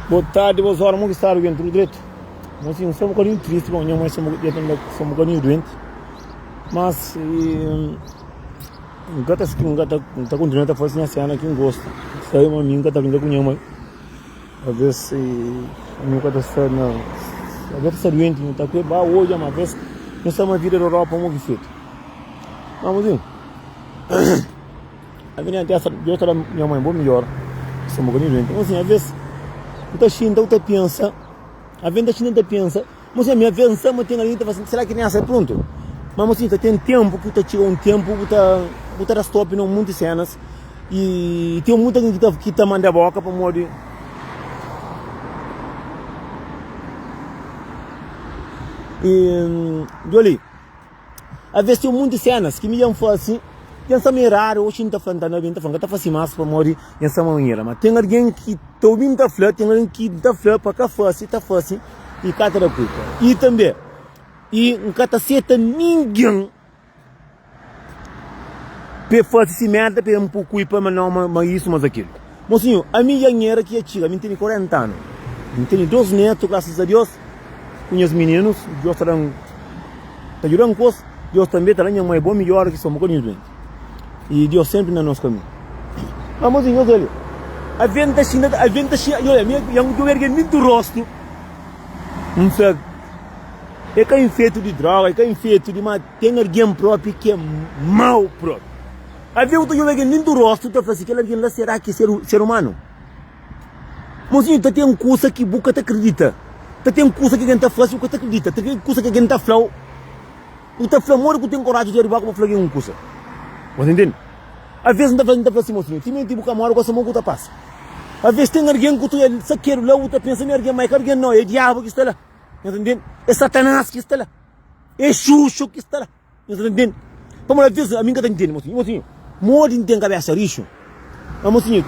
Boa tarde, boas horas, como está alguém, tudo direito? Mas sim, sou um bocadinho triste, bom, minha mãe sou um bocadinho doente, mas gata está continuando a fazer a cena aqui em gosto. Saiu uma minha gata vindo com minha mãe, a ver se a minha gata está doente, não está aqui, hoje uma vez, não está uma vida da Europa, como que feito. Vamos ver. A minha tia, Deus está minha mãe, bom melhor, sou um bocadinho doente, mas assim, às vezes então China então pensa, a venda China então pensa, mas a minha venção mas tem ali será que nem essa é pronto? Mas assim, tem tempo que chega um tempo que está stop em muitas cenas e tem muita gente que está manda a boca para morrer. E olha, às vezes tem muitas cenas que me iam falar assim. Yang sama raro, hoje não está falando que está fazendo mais para morrer, yang sama mengira. Mas tem alguém que está ouvindo a falar, tem alguém que está falando para cá está fácil e cá está da culpa. E também, não está certo ninguém para fazer esse merda, para um pouco culpa, mas não, mas isso, mas aquilo. Mas senhor, a minha nhera que é chica, a tem 40 anos, tem 2 netos, graças a Deus, com os meninos, Deus está ajudando coisa, Deus também está dando uma boa melhor que somos com os doentes. E Deus sempre no nosso caminho. Vamos em olha, a venda China, olha, eu erguei muito rosto, não sei, é que é infeito de droga, é que é infeito de uma, tem alguém próprio que é mau próprio. A venda eu erguei muito rosto, tu fala assim, que alguém lá será que é ser humano? Mas tu tem um curso que boca te acredita, tu tem um curso que alguém está falando, que te acredita, tu tem um curso que alguém está falando, tu está falando que tem coragem de arribar como falar um curso. Você entende? Às vezes não está fazendo assim, mocinho. Tem tipo que a maior coisa que passa. Às vezes tem alguém que tu só quer lá, tu pensa em alguém, mas alguém não, é diabo que está lá. Você entende? É Satanás que está lá. É Xuxo que está lá. Você entende? Como às vezes a mim que está entendendo, mocinho. Mocinho, morre tem cabeça lixo. Mas mocinho,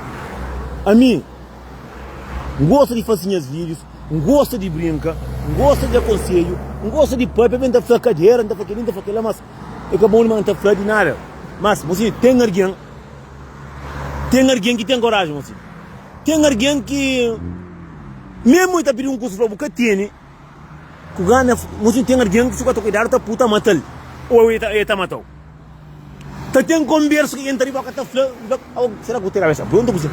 a mim, gosta de fazer os vídeos, gosta de brincar, gosta de aconselho, gosta de pôr, para fazer a cadeira, não está fazendo, mas é que a mão não está falando de nada. Mas, mocinho, tem alguém que tem coragem, mocinho. Tem alguém que, mesmo está pedindo um curso para você, tem, que ganha, mocinho, tem alguém que se você cuidar, está puta matando, ou ele está matando. Tem conversa que entra e vai estar falando, será que eu tenho a cabeça? Pronto, mocinho.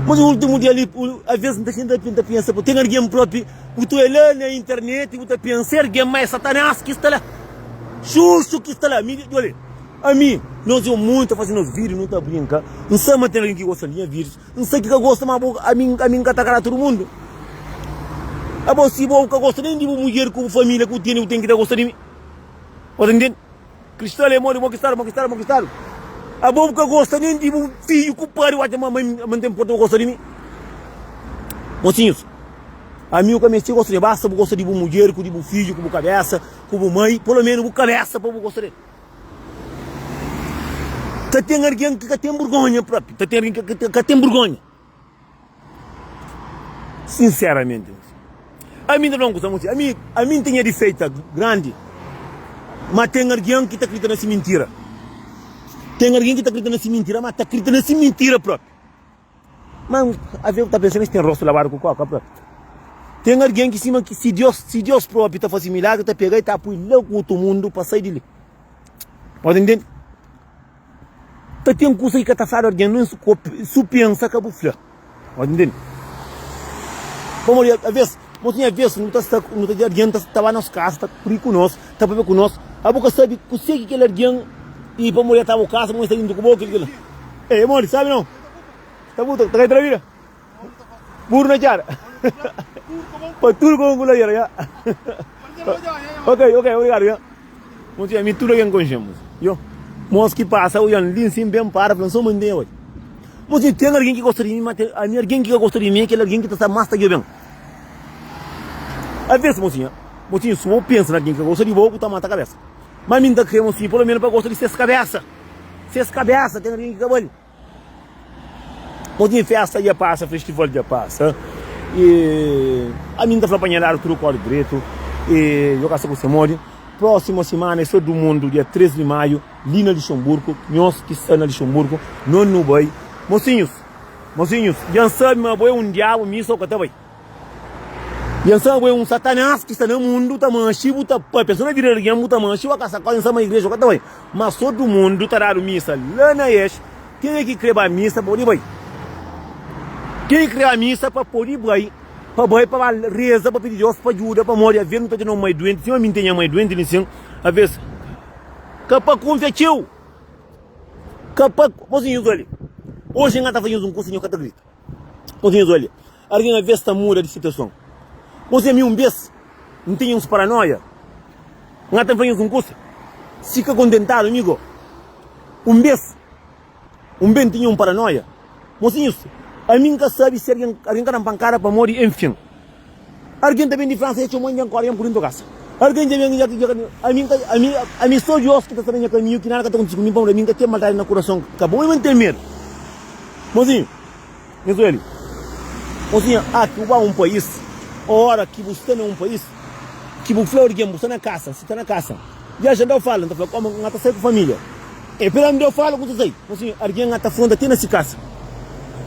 Mas o último dia ali, às vezes, não está pensando, tem alguém próprio, que tu é lá na internet, que tu pensa, alguém mais Satanás que está lá, Xuxo que está lá, olha. A mim, nós eu muito fazendo os vídeos, não está brincando. Não sei mais tem alguém que gosta de minha vídeos. Não sei que gosta, mas a mim que atacar todo mundo. A você, que gosta nem de uma mulher com família, que tem que gostar de mim. Pode entender? Cristal é mole, conquistar. A boa que gosta nem de um filho, que o pai, a mãe tem porta, gosta de mim. Mocinhos, a mim o que me gosta de basta, gosta de uma mulher, com um filho, com uma cabeça, com uma mãe, pelo menos uma cabeça, para gostar de tem alguém que tem vergonha próprio, tem alguém que tem vergonha. Sinceramente. A mim não gosta muito. A mim tem defeito grande, mas tem alguém que está acreditando nessa mentira. Tem alguém que está acreditando nessa mentira, mas está acreditando nessa mentira próprio. Mas a vezes está pensando que tem rosto lavado com coca próprio. Tem alguém que se Deus próprio está fazendo milagre, está pegando e está apoiando com todo mundo para sair dele. Pode entender? Tem coisa que está falando alguém não se pensa que é bufla. Pode entender? Como às vezes não está alguém está lá nas casas, está por aí conosco, está para ver conosco. A boca sabe que aquele alguém e para mulher está na casa, mas está indo com a boca aquele. Ei, amor, sabe não? Está muito, está aí para vir. Burro na cara. Para tudo com o mulher já. Ok, obrigado já. Mas a mim tudo alguém conhecemos. Eu mas que passa, eu ali sim bem para, não sou muito hoje. Mas tem alguém que gosta de mim, mas tem alguém que gosta de mim, que é alguém que está mais tá bem. Às vezes, mocinha, se eu penso em alguém que gosta de boa, está mata a cabeça. Mas mim está querendo, mocinha, pelo menos para gostar de ser cabeça. Ser cabeça, tem alguém que acabou. Mocinha, festa já passa, festival já passa. E a mim está falando para apanhar tudo com o direito. E eu caso com você, morre. Próxima semana, sou do mundo, dia 13 de maio, ali na Luxemburgo, nós que estamos na Luxemburgo, não no Bai. Mocinhos, Mocinhos, já sabe, mas boi diabo, missa ou catabai. Já sabe, satanás que está no mundo, tá manchivo, tá pai, pessoa vira alguém, tá manchivo, a casa quase uma igreja, catabai. Mas todo mundo tá dando missa, lá na quem é que crê a missa, pode vai. Quem crê a missa, para poder vai. Para reza, para pedir Deus, para ajuda, para morrer, a ver, não está tendo mãe doente, se uma mim tem mãe doente, assim, a vez. Capa confetiu. Capa, mocinhos, olha. Hoje a gente está fazendo curso em categoria. Mocinhos, olha. Alguém a vez está muda de situação. Você me vez, não tem uns paranoia. A gente está fazendo curso. Fica contentado, amigo. Vez, bem tinha paranoia. Mocinhos, a mim que sabe se alguém está na pancada para morrer, enfim. Alguém também de França, eu mando agora por dentro da casa. Alguém também a mim sou Deus que está sabendo caminho, que nada está acontecendo comigo, para mim que tem maldade no coração. Acabou de ter medo. Mozinho, isso ele. Mozinho, aqui vai um país, hora que você está num país, que você flor de você está na casa, você está na casa. Já já não fala, então como não está saindo com a família. E pelo menos eu falo com você, mozinho, alguém está fronta, tem nessa casa.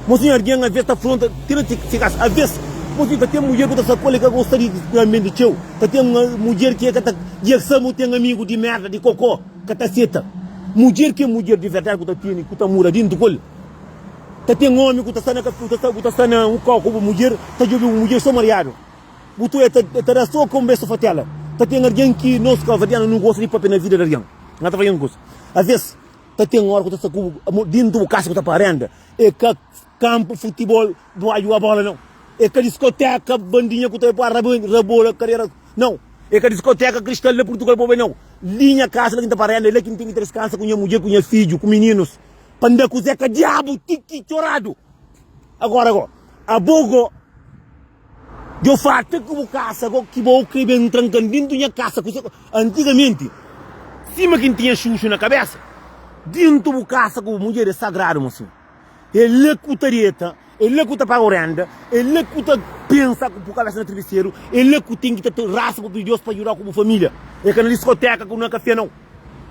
Mozinho, alguém às vezes está fronta, tem nessa casa. Às vezes, mozinho, tem mulher que está colega que gostaria de ambiente de teu. Tem mulher que está, tem amigo de merda, de cocô, que está seta. Mulher que é mulher de verdade que está tendo, que está muradinho do colo. Tem homem que está na um carro como mulher, está jogando mulher só mariado. Butu é só como besta fatela. Tem alguém que nós cavadianos não gosta de papel na vida de alguém. Não está fazendo coisa. Às vezes, tem hora que está dentro do casa que está parando. É que campo, futebol, não há a bola não. É que discoteca, bandinha que está para rebola, carreira. Não. É que discoteca, cristal de Portugal, não. Linha casa que está parando, ele que tem que descansar com a mulher, com o filho, com meninos. Panda com Zeca, diabo, tiki, chorado. Agora, a bogo, eu faço que o caça, que vou crime trancando dentro da casa. Antigamente, cima quem tinha chuchu na cabeça, dentro da casa com a mulher é sagrado, moço. Ele é que tareta, ele é que está pagando, ele é que está pensa com a cabeça no travesseiro, ele é que tem que ter raça para pedir Deus para ajudar como família. É que na discoteca, que não é café, não.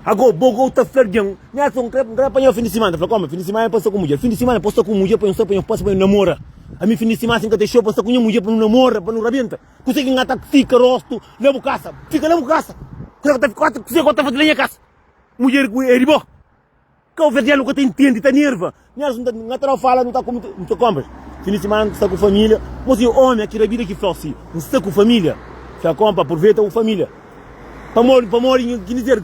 Agora, bogo está flergão. Não é só um apanhar o fim de semana. Fala, como? Fim de semana é passar com mulher. Fim de semana é passar com mulher, para namora. A mim, fim de semana, assim que deixou, passar com a mulher para não namora, para não rabenta. Consegue engatar, fica rosto, leva casa. Fica, leva casa. Você está fazendo linha casa. Mulher, é ribó. Que o verdiano que te entende, está nerva. Não está fala, não está como. Não está como. Fim de semana, está com família. Mas o homem aqui na vida que fala assim, não está com família. Fala, como? Aproveita com família. Para morrer, quer dizer,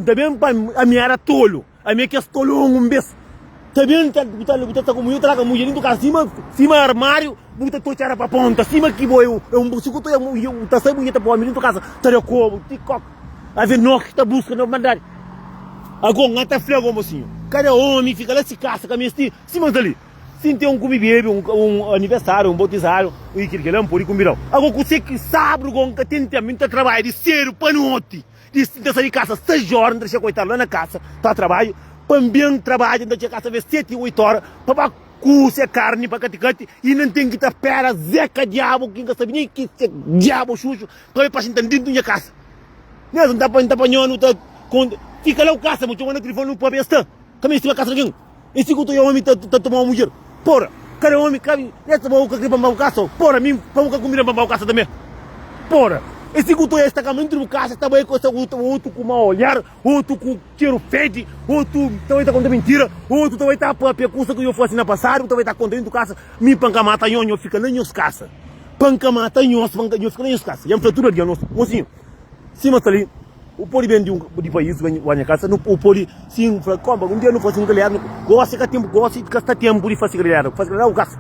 também para a minha era tolo. A minha que é tolo vez. Também está com mulher, está com mulher do carro, cima armário, está tochada para ponta, cima que vou eu busco, está saindo mulher para a minha casa, está de como, TikTok. A ver, nós que está buscando a mandar. Agora, não está frio, mocinho. Cada homem fica lá se caça, com a minha cima dali. Sim, tem um bebê, um aniversário, um bautizado, e que ele é um puri com mirão. Agora, você que sabe, que tem muito trabalho de ser panote, de sair de casa 6 horas, deixa coitado lá na casa, está a trabalho, também trabalha, deixa a casa ver 7, 8 horas, para cozer carne, para caticate, e não tem que estar pera, zeca, diabo, quem sabe nem que diabo, xuxo, para ir dentro da minha casa. Não está apanhando, fica lá o casa, mas eu mando o telefone no papel, está, também estive a casa de alguém. Esse que eu homem está tomando uma mulher. Porra, cada homem, essa boca que para o caça, porra, mim, para o comida para o caça também. Porra, esse que está caminhando no caça, está bem com esse outro com mau olhar, outro com tiro fede, outro também está contando mentira, outro também está para a percussa que eu fosse na passada, também está contando caça, me panca mata nhonho, fica nem os caça. Panca mata nhonho, fica nem os caça. E a fratura de nosso, mocinho, cima está ali. O poli vem de país, vem a minha casa, o poli, sim, como, um dia não fosse um galera, gosta de tempo, gosta de gastar tempo de fazer galera o gasto.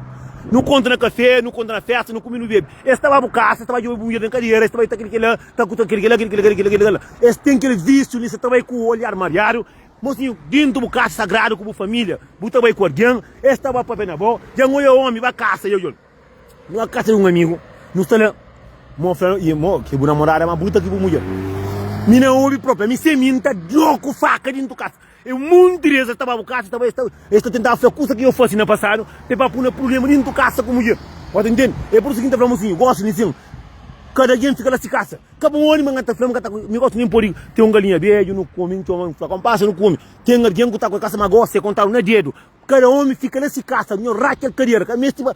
Não conta na café, não conta na festa, não come no bebe. Estava no casa, estava de mulher na cadeira, estava com aquele. Esse tem aquele vício, você estava com o olhar mariado, mocinho, dentro do casa sagrado como família, você estava com alguém, estava para pena boa, já não é homem, vai caça, não é casa de um amigo, não está lá, que boa namorada, é uma bruta que boa mulher. Mina ouve própria, me seminta, jogo faca dentro do casa. Eu muito direito estava no casa, estava tentando fazer coisa que eu fosse no passado, para pôr problema dentro do casa com mulher. Pode entender? É por isso que eu falamos assim, eu gosto disso. Cada gente fica lá se caça. Acaba um ônibus, ngata flama, ngata me gosto nem por tem um galinha beijo no come, tem um passa no come. Tem alguém que tá com a caça magosta, contar no dedo. Cada homem fica lá se caça, meu racha carreira.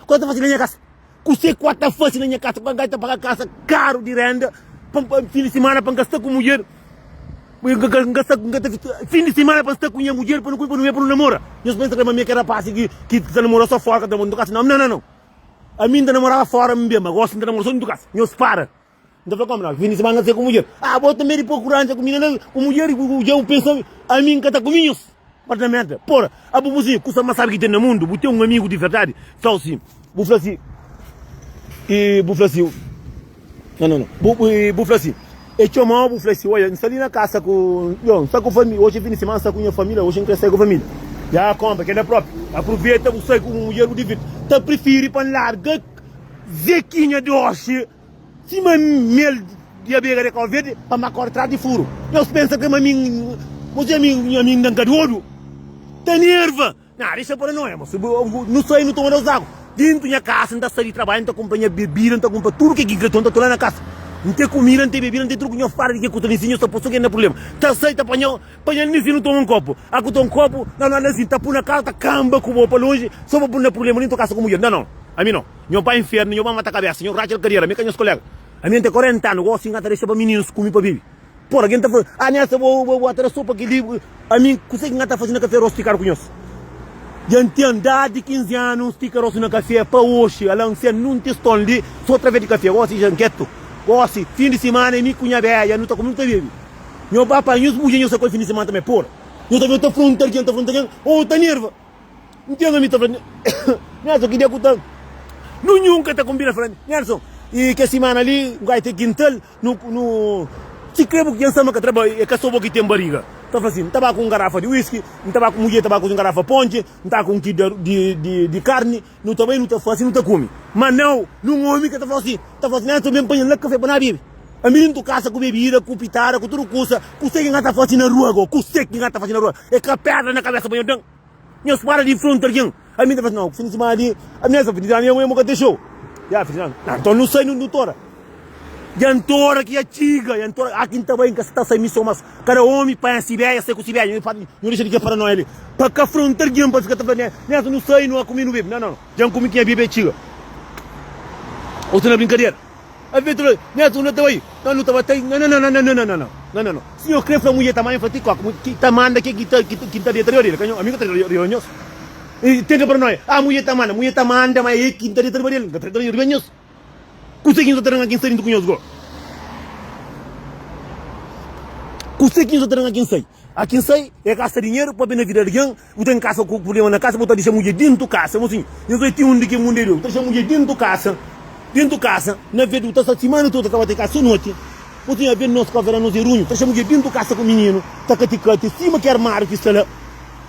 Quanto faz na minha casa? Cusei 4 fãs na minha casa, para pagar casa caro de renda, fim de semana para gastar com mulher. Fim de semana para estar com minha mulher, para não ver para não namorar. Eu penso que a minha era passe que se namorou só fora da mundo casa. Não. A mim ainda namorava fora mesmo, mas gosto de namorar só dentro de casa. Eu para. Não foi como não. Fim de semana com mulher. Vou também de procurando com mulher, eu penso a mim que está comigo. Apartamento. Porra, a bubuzinho, custa mais sabe que tem no mundo. Vou ter um amigo de verdade. Só assim. Vou falar assim. Vou falar assim. Não. Vou falar assim. E chamou, vou falar assim. Olha, está ali na casa com. Está com família. Hoje fim de semana está com minha família. Hoje não quer com a família. Já compra, que é próprio. Aproveita, você com mulher, o divido. Tá prefere para larga zequinha de hoje. Se uma mel de abelha de calvete, para me cortar de furo. Eu penso que você é minha dancadouro. Tá nerva. Não, deixa por não é, mas não sei, não estou a usar. Dentro da casa, não está saindo de trabalho, não está comprando bebida, não está comprando tudo que é gigante, não está lá na casa. Não tem comida, não tem bebida, não tem truque, não faz de que custa nisso, só posso que não é problema. Tá aceita, apanhar nisso, não toma um copo. Acuta um copo, não, assim, tá por na casa, tá camba, com o para longe, só para pôr no problema, nem tocar com mulher. Não. A mim não. Meu pai é inferno, meu pai mata a cabeça, meu racha de carreira, meu canhos colega. A minha tem 40 anos, gosto de engatar, deixa para meninos comer para beber. Porra, quem tá falando, nessa vou até a sopa que livro. A mim, consegue engatar fazendo café rosto, ficar com isso. Já entendo, de 15 anos, fica rosto no café, para hoje, além de não ter estão ali, só através de café, gosto de janqueto. Gosto, fim de semana, e me cunha velha, não tá comendo, não tá bebendo. Meu papai, eu mulher, eu só com fim de semana também, porra. Eu também estou fronteiro, tá nerva. Não tem a mim, tá falando. Nelson, que dia que tá. Nunca tá combinando, falando. Nelson, e que semana ali, vai ter quintal, no. Se crebo que eu que trabalha, é que só que tem barriga. Tá falando assim, não tava com uma garrafa de whisky, não tava com mulher, tava com uma garrafa ponte, não tava com um quilo de carne, não tá bem, não tá fácil, não tá come. Mas não homem que tá falando assim, Nelson, bem põe café para não beber. A menina tu caça com bebida, com pitara, com tudo custa. Consegue engatar forte na rua agora. Consegue engatar forte na rua. É com a pedra na cabeça para eu não para de fronteiro. A menina fala, não, fim de semana ali. A menina fala, fim de semana eu vou deixou. Já, fim de semana. Então não sai no tora. Jantora que é tiga. Jantora, aqui também que está sem missão, mas cada homem para se ver, sei que se ver. Eu deixo de que para nós ali. Para que a fronteiro, para ficar também. Não sai, não comi, não bebe. Não. Já comi que é bebê tiga. Ou se não é brincadeira. A ver, Nelson, não estava aí. Não estava aí. Não. Se eu creio que a mulher também vai ter que tá manda que tá de trabalho, canho, amigo tá de reuniões. E tem para nós. A mulher tá manda, mas é que tá de trabalho, tá de reuniões. Conseguimos ter aqui saindo com nós. Conseguimos ter aqui sai. Aqui sai é gastar dinheiro para beneficiar de alguém. Eu tenho casa com problema na casa, botar deixa mulher dentro da casa, assim. Eu sei que um de que mundo deu, deixa mulher dentro da casa. Dentro de casa, na vez do essa semana toda acaba de casa noite. Eu tinha ver nós caveira nos erunhos, deixamos que dentro de casa com o menino, tá caticante, cima que armário que está lá,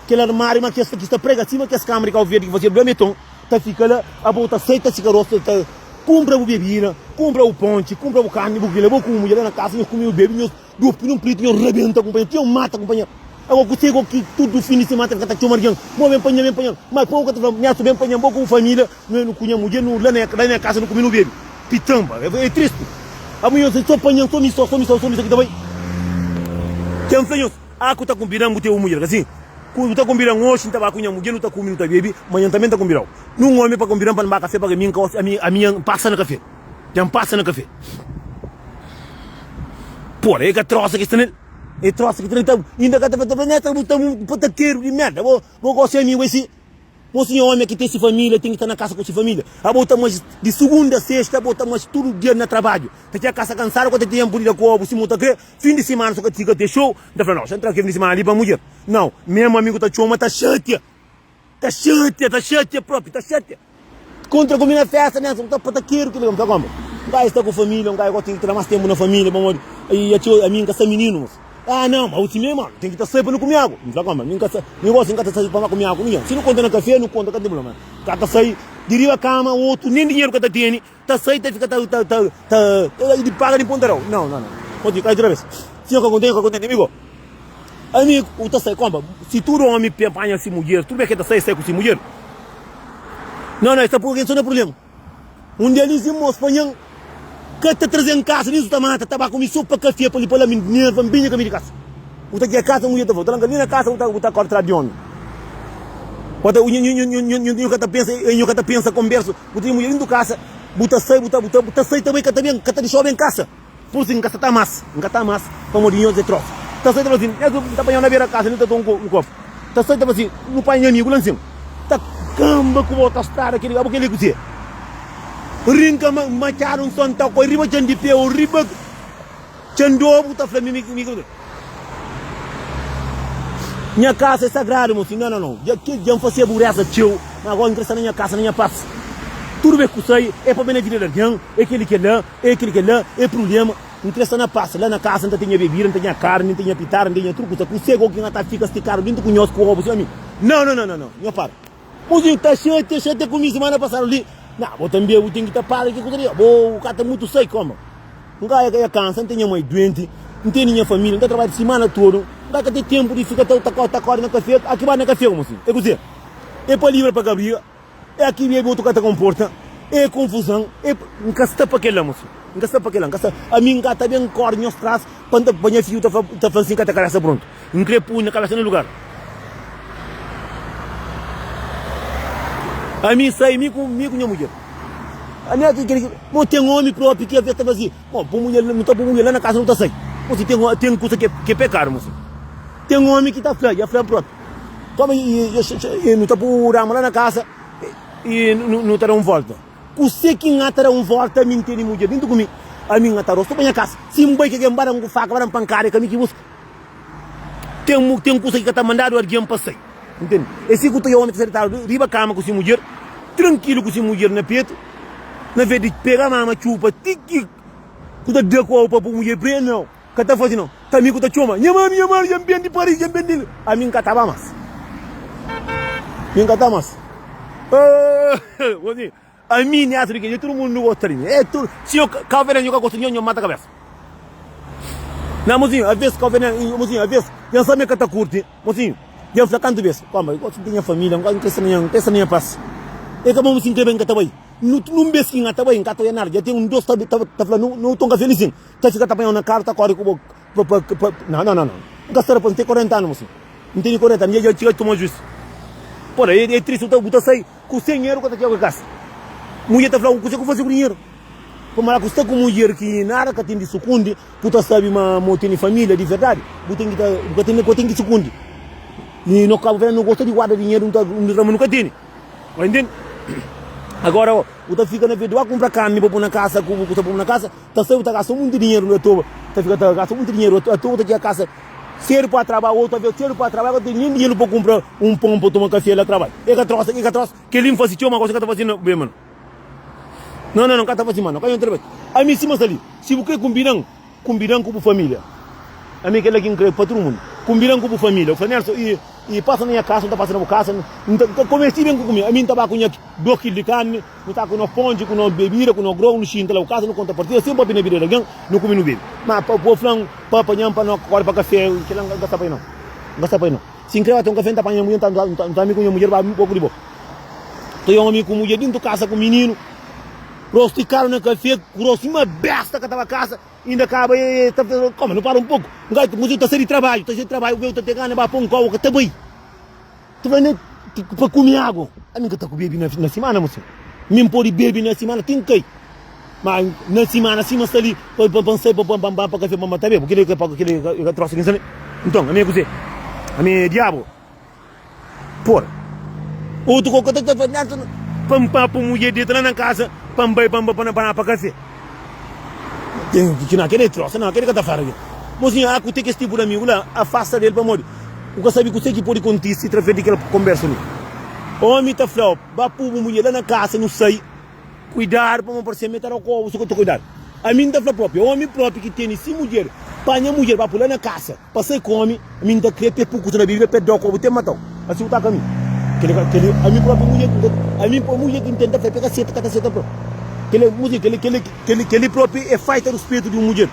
aquele armário mas que está prega cima que as câmeras que eu vejo que você blameton, tá fica lá, a volta aceita cigarosta, tá compra o bebida, compra o ponte, compra o carne, porque levou com mulher na casa, nós comemos bebida, nós do não preto, nós rebenta companheiro, tinha mata companheiro. Agora consigo que tudo fim de semana fica tá chamando, bem panhando, mas pouco tá falando, bem panhando com família, não conheço mulher, não lá na casa não comi no bebê. Pitamba, é triste. Amanhã eu só panhando, só missão aqui também. Quem fez? Que tá combinando com teu mulher, assim. Quando tá combinando hoje, não tá com a mulher, não tá comendo, não tá bebê, amanhã também tá combinando. Não homem para combinar para não café para a minha passa no café. Já passa no café. Porra, é que a troça que está nele. E troça que tenta ainda que tá queiro de merda. Vou gostar de mim esse. Você homem que tem sua família, tem que estar na casa com sua família. A botar mais de segunda a sexta, botar mais todo dia no trabalho. Tem a casa cansada, quando tem tempo de copo, se monta que fim de semana só que fica de show. Então fala, não, já entra aqui fim de semana ali para mulher. Não, mesmo amigo tá choma, tá chateia. Tá chateia próprio, tá chateia. Contra comer na festa, né? Não tá para queiro que ele não tá como. Um gajo está com família, um gajo tem que ter mais tempo na família, vamos e a minha casa menino. Não, mas o time, mano, tem que estar sempre para não comer água. Não fala como, não gosto de sair para comer água. Se não conta no café, não conta, cadê o problema? Tá sair, diria a cama, o outro, nem dinheiro que tá tendo, tá sair, tá fica, ele paga de ponteirão. Não. Pode ficar outra vez. Se eu contente, amigo. Amigo, o tá sair, como? Se tu homem apanha assim mulher, tudo bem que tá sair com essa mulher. Não, essa por quem não é problema. Um dia eles iam espanhol, Que te trazendo casa, nisso tá mata, tá com sopa café para ali mim, nerva, bem caminho de casa. O que é casa, mulher tá voltando, ali na casa, o tá corta de onde? Quando o que pensa conversa, o tem mulher indo casa, buta sai também que também que tá de chove em casa. Por isso em casa tá massa, para morinho de troço. Tá sai assim, tá apanhando na beira casa, não tá com um copo. Tá sai assim, no pai amigo lá em cima. Tá camba com outra estrada aquele abo que ele cozinha. Rinca macharam um som tal, coi riba de pé, riba chandou, buta flame migo. Minha casa é sagrada, moço. Não. Já fazia bureza, tio. Agora ingressa na minha casa, na minha paz. Tudo bem com isso aí, é para beneficiar de alguém, é aquele que é lá, é problema. Ingressa na paz, lá na casa não tinha bebida, não tinha carne, não tinha pitar, não tinha truco. Com cego que não fica esticado, dentro com nós, com o roubo, seu amigo. Não. Não para. Mozinho, tá cheio de comida semana passada ali. Não, vou também, eu tenho que tapar aqui, o cara tá muito seco, como? Um cara é cansa, não tem mãe doente, não tem minha família, não tem trabalho de semana toda. Não tem tempo de ficar na café, aqui vai na café, moço. É coisa. É para livre para Gabriel, é aqui mesmo outro que comporta, é confusão, é encasta para aquele moço. A mim gata bem corre nos trás, quando banha fio tá fazendo assim que a cabeça pronto. Increpo na cabeça no lugar. A mim sai com minha mulher. A minha que tem homem próprio que a vez estava assim. Bom, mulher não tá mulher lá na casa não tá sai. Moço tem coisa que é pecado, moço. Tem um homem que está frio, próprio. Como não está por lá na casa e não terá volta. Você que não terá volta, me entende muito dentro comigo. A minha está rosto para minha casa. Se um boi que embora um faca, vai pancada, que me busca. Tem coisa que está mandado alguém para sair. Entende? Esse que o homem que está riba cama com sua mulher, tranquilo com sua mulher na peito, na vez de pegar a mama chupa, tique, que está de com a mulher preta, não. Que está fazendo? Tá me conta choma. Minha mãe, já bem de Paris, já bem de. A mim catava mais. A mim nem acho que todo mundo não gosta de mim. É tudo. Se eu calveira eu gosto de mim, eu mato a cabeça. Não, mozinho, às vezes calveira, mozinho, às vezes, já sabe que tá curto, mozinho. Já foi canto vezes. Como, eu gosto de minha família, não gosto de minha paz. É que vamos se inscrever em Catabai. Não vê que Catabai, em Catabai nada. Já tem um dois tá falando, não tão feliz. Tá ficando apanhando na cara, tá corre com não. Gastaram para ter 40 anos, moço. Não tem 40 anos, já tinha tomado juízo. Porra, é triste, eu vou sair com 100 euros que eu gasto. Mulher tá falando, o que eu faço com dinheiro? Como ela custa com mulher que nada que tem de secunde, puta sabe, mas tem família de verdade, tem que secunde. E no cabo velho não gosta de guardar dinheiro, nunca tem. Entende? Agora, o tá fica na vida, vai comprar carne para pôr na casa, tá saindo, tá gastando muito dinheiro na tua, tá gastando muito dinheiro, a tua tá aqui a casa, serve para trabalhar, outra vez serve para trabalhar, tem nem dinheiro para comprar um pão para tomar café lá trabalho. É que trouxe, que ele faz uma coisa que tá fazendo bem, mano. Não, tá fazendo, mano, não trabalho. A mim cima ali, se você combinam com a família, a mim que ela que incrível para todo mundo, combinam com a família, e passa na minha casa, não tá passando na casa, comecei bem comigo, a mim estava com 2 kg de carne, não tá com no ponte, com no bebida, com no grão, no chinta lá, o casa não conta partida, sempre para bebida alguém, não come no bebida. Mas para o flan, para apanhar, para não correr para café, que não gasta para aí não. Se incrível, tem um café, tá apanhando mulher, tá amigo com a mulher, vai um pouco de boa. Tem um amigo com mulher dentro da casa com menino, rosticaram no café, grosso, uma besta que estava a casa, ainda acaba, como, não para um pouco, o gajo, mas está cheio de trabalho, o meu está pegando, vai para um copo, que está bem. Tu vai nem para comer água. A mim que está com bebê na semana, moço. Mesmo pôr bebê na semana, tem que ir. Mas na semana, assim, mas ali, para café, para matar bebê, porque ele trouxe aqui, sabe? Então, a minha coisa, a minha diabo, porra. Outro coco, está fazendo, para mulher dentro lá na casa, para café. Que não, aquele troço, não, aquele que está fora aqui. Mozinho, que tem que esse tipo de amigo lá, afasta dele para morrer. O que sabe que você que pode contar se através daquela conversa ali. O homem está falando, vai para uma mulher lá na casa, não sei, cuidar para não parecer meter ao copo, só que cuidar. A mim está falando próprio, o homem próprio que tem essa mulher, para a mulher, vai pular na casa, para ser come, a mim está criando pouco na Bíblia, pede ao copo, tem matão. Assim está caminho. A mim própria mulher, a mim própria mulher que tenta fazer, pega seta, cada seta próprio. Ele próprio é feito a respeito de uma mulher.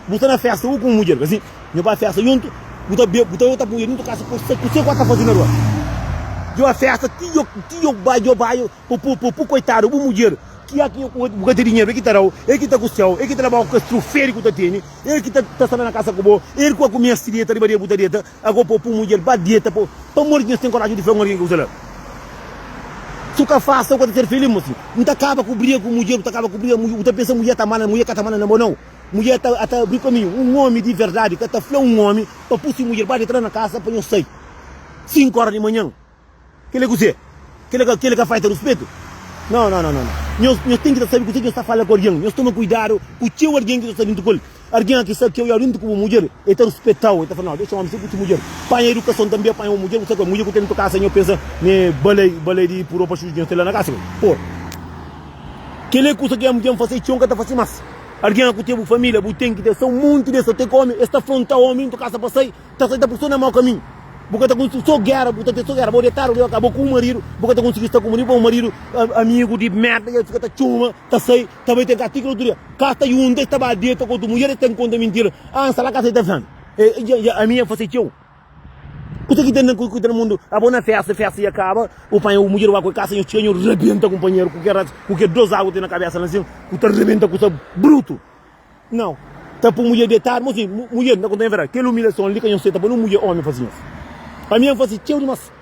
Você na festa, ou com uma mulher, assim, não vai festa junto, botar outra mulher dentro da casa, você está fazendo agora. De uma festa, tio vai, coitado, uma mulher, que aqui o que dinheiro, ele que tá com o céu, ele que trabalha com o troféu que tá tendo, ele que tá saindo na casa com o ele que come as dieta, ele vai botar dieta, agora para mulher, para dieta, para morrer tem coragem de fazer alguém que usa lá. Se o que faça, o que ser feliz, moço, não tá acaba com briga com mulher, não tá acaba com briga, não tá pensando mulher tá mal, mulher que tá mal não. Mulher tá briga comigo, um homem de verdade, que tá falando um homem, para pôr mulher vai entrar na casa para eu sair. 5 horas de manhã. Que ele gosta? Que ele faz respeito? Não. Nós temos que saber que você está falando com alguém. Nós tomamos cuidado com o teu alguém que está saindo com ele. Alguém que sabe que eu oriento como mulher, ele está respeitado, ele está falando, não, deixa eu homem ser com mulher. Pai a educação também, pai a mulher, você que a mulher que tem na tua casa, eu penso, né, balei de puro para chuva, tem lá na casa. Pô. Que ele custa que a mulher fazer chonga, tá fazendo mais. Alguém que tem família, tem que ter, são muito desses, tem que homem, esta frontal homem, tua casa para sair, está saindo da pessoa na mau caminho. Porque está com só guerra, vou deitar, acabou com o marido, porque está conseguindo estar com o marido, amigo de merda, ele fica chuma, está sai, também tem artigo outro dia, casta e um desta badia, com a mulher tem conta mentira, sala casa está vendo, a minha faz tio. Você que tem no mundo, a boa festa e acaba, o pai, o mulher vai com a casa e o tio rebenta o companheiro, porque 2 águas tem na cabeça, assim, o tio rebenta com o bruto. Não, está para mulher deitar, mas assim, mulher, não tem verdade, aquela humilhação ali que eu sei, está para mulher homem fazia isso. A minha faz tio demais.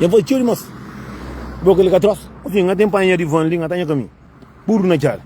Eu vou tio demais. Vou que ele trouxe. Assim, não tem panha de van, linha, tem caminho. Puro na cara.